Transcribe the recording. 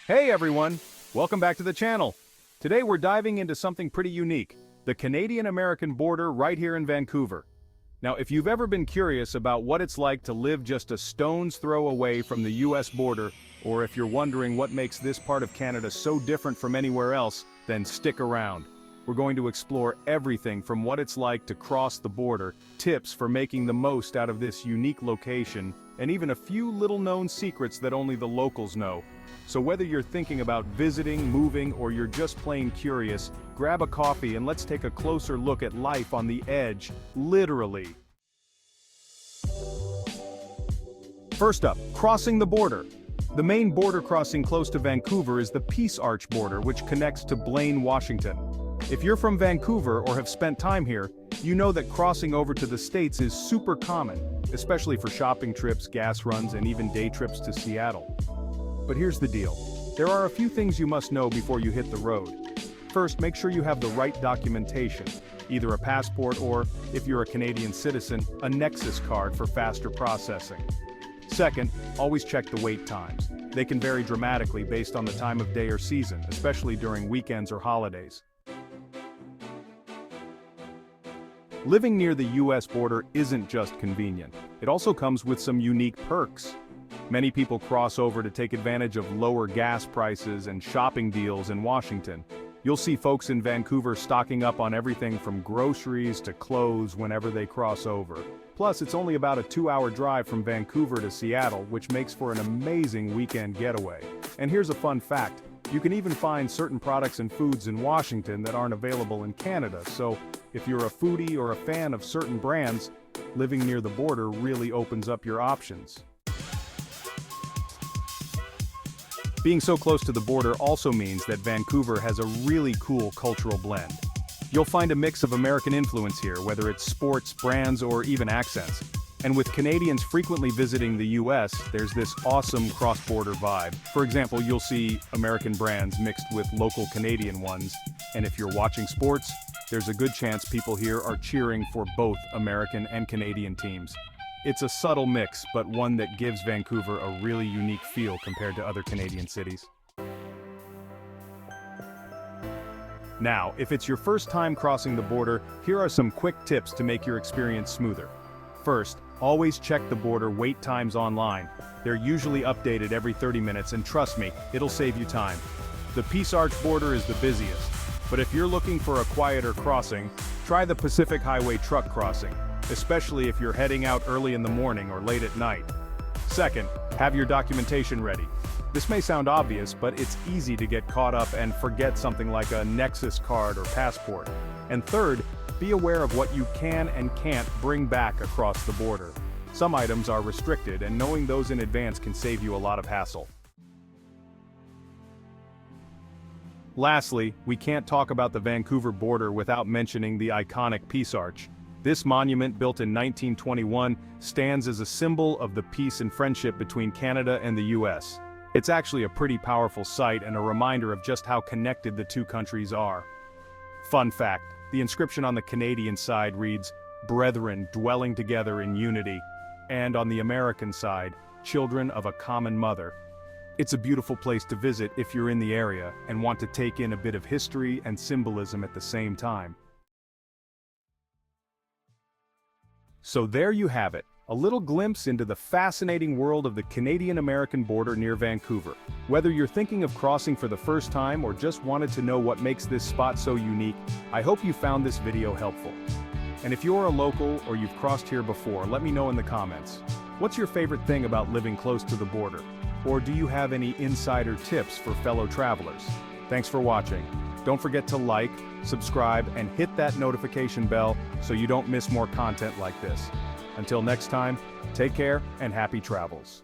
Hey everyone! Welcome back to the channel. Today we're diving into something pretty unique, the Canadian-American border right here in Vancouver. Now, if you've ever been curious about what it's like to live just a stone's throw away from the US border, or if you're wondering what makes this part of Canada so different from anywhere else, then stick around. We're going to explore everything from what it's like to cross the border, tips for making the most out of this unique location, and even a few little-known secrets that only the locals know. So whether you're thinking about visiting, moving, or you're just plain curious, grab a coffee and let's take a closer look at life on the edge, literally. First up, crossing the border. The main border crossing close to Vancouver is the Peace Arch border, which connects to Blaine, Washington. If you're from Vancouver or have spent time here, you know that crossing over to the States is super common, especially for shopping trips, gas runs, and even day trips to Seattle. But here's the deal. There are a few things you must know before you hit the road. First, make sure you have the right documentation, either a passport or, if you're a Canadian citizen, a Nexus card for faster processing. Second, always check the wait times. They can vary dramatically based on the time of day or season, especially during weekends or holidays. Living near the US border isn't just convenient. It also comes with some unique perks. Many people cross over to take advantage of lower gas prices and shopping deals in Washington. You'll see folks in Vancouver stocking up on everything from groceries to clothes whenever they cross over. Plus, it's only about a 2-hour drive from Vancouver to Seattle, which makes for an amazing weekend getaway. And here's a fun fact. You can even find certain products and foods in Washington that aren't available in Canada, so if you're a foodie or a fan of certain brands, living near the border really opens up your options. Being so close to the border also means that Vancouver has a really cool cultural blend. You'll find a mix of American influence here, whether it's sports, brands, or even accents. And with Canadians frequently visiting the US, there's this awesome cross-border vibe. For example, you'll see American brands mixed with local Canadian ones, and if you're watching sports, there's a good chance people here are cheering for both American and Canadian teams. It's a subtle mix, but one that gives Vancouver a really unique feel compared to other Canadian cities. Now, if it's your first time crossing the border, here are some quick tips to make your experience smoother. First, always check the border wait times online. They're usually updated every 30 minutes, and trust me, it'll save you time. The Peace Arch border is the busiest, but if you're looking for a quieter crossing, try the Pacific Highway truck crossing, especially if you're heading out early in the morning or late at night. Second, have your documentation ready. This may sound obvious, but it's easy to get caught up and forget something like a Nexus card or passport. And third, be aware of what you can and can't bring back across the border. Some items are restricted, and knowing those in advance can save you a lot of hassle. Lastly, we can't talk about the Vancouver border without mentioning the iconic Peace Arch. This monument, built in 1921, stands as a symbol of the peace and friendship between Canada and the US. It's actually a pretty powerful sight and a reminder of just how connected the two countries are. Fun fact, the inscription on the Canadian side reads, "Brethren dwelling together in unity," and on the American side, "Children of a common mother." It's a beautiful place to visit if you're in the area and want to take in a bit of history and symbolism at the same time. So there you have it, a little glimpse into the fascinating world of the Canadian-American border near Vancouver. Whether you're thinking of crossing for the first time or just wanted to know what makes this spot so unique, I hope you found this video helpful. And if you're a local or you've crossed here before, let me know in the comments. What's your favorite thing about living close to the border? Or do you have any insider tips for fellow travelers? Thanks for watching. Don't forget to like, subscribe, and hit that notification bell so you don't miss more content like this. Until next time, take care and happy travels.